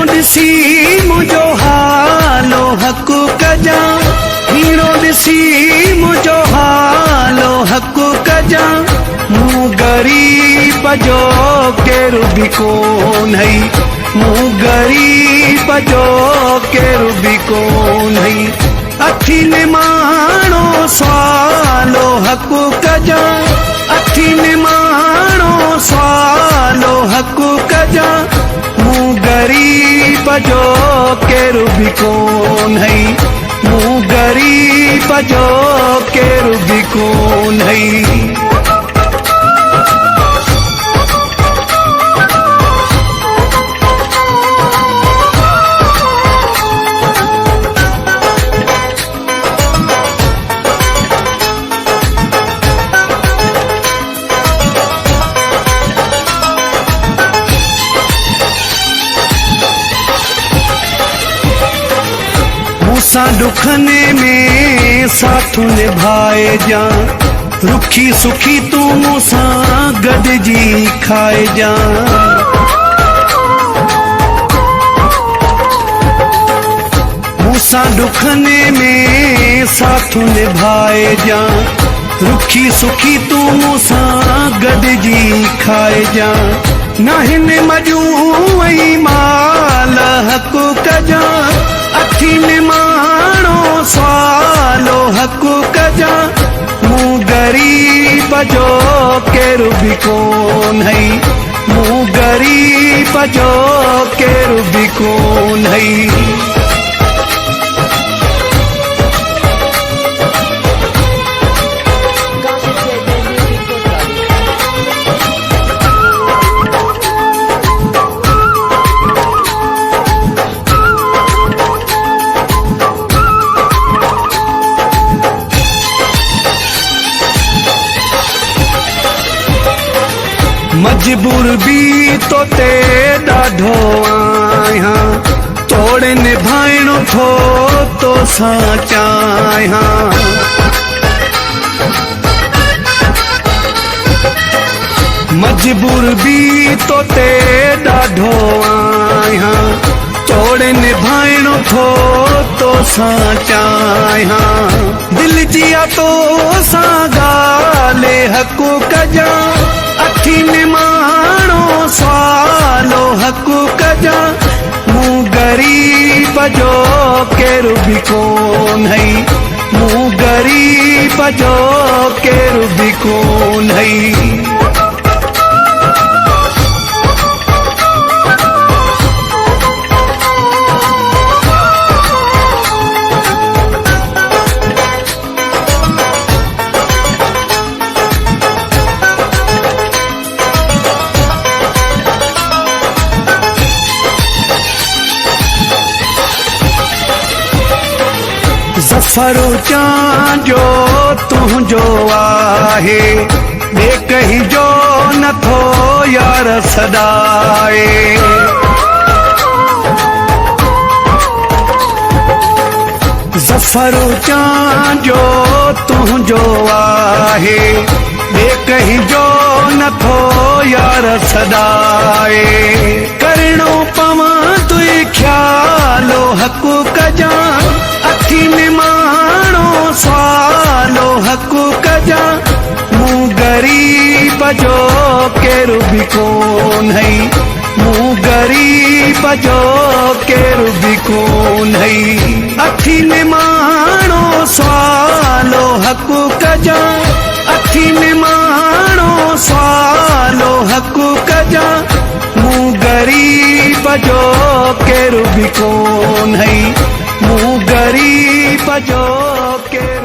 ॾिसी मुंहिंजो हालो हक़ कजां, हीरो ॾिसी मुंहिंजो हालो हक़ कजां। मूं ग़रीब जो केरु बि कोन्हई, मूं ग़रीब जो केरु बि कोन्हई। अखी निमाणो सवालो हक़ कजां, अखी निमाणो सवालो हक़ कजां। मूं ग़रीब जो केरु बि कोन्हई, मूं ग़रीब जो केरु बि कोन्हई। मूंसां दुखने में साथ निभाए जा, रुखी सुखी तू मूंसां गॾिजी खाए जा। मूंसां दुखने में साथ निभाए जा, रुखी सुखी तू मूंसां गॾिजी खाए जा। न हिन मजूं माल हक़ कजां, अखी निमाणो सवालो हक़ कजां। मूं ग़रीब जो केरु बि कोन्हई, मूं ग़रीब जो केरु बि कोन्हई। मजबूर भी तो ते ॾाढो आहियां, तोड़े निभाइणो थो तो सां चाहियां। मजबूर भी तो ते ॾाढो आहियां, तोड़े निभाइणो थो तो सां चाहियां। दिल जी तो सां ॻाल्हि हक़ कजां, अखी निमाणो सवालो हक़ कजां। मूं ग़रीब जो केरु बि कोन्हई, मूं ग़रीब जो केरु बि कोन्हई। ज़फ़र चांजो तुंहिंजो आहे, ॿिए कंहिंजो नथो यार सदाए। ज़फ़र चांजो तुंहिंजो आहे, ॿिए कंहिंजो नथो यार सदाए। करिणो पवां तुई ख़्यालो हक़ कजां, अखी निमाणो सवालो हक़ कजां। मूं ग़रीब जो केरु बि कोन्हई, मूं ग़रीब जो केरु बि कोन्हई। अखी निमाणो सवालो हक़ कजां, अखी निमाणो सवालो हक़ कजां। मूं ग़रीब जो केरु बि कोन्हई, मूं ग़रीब जो केरु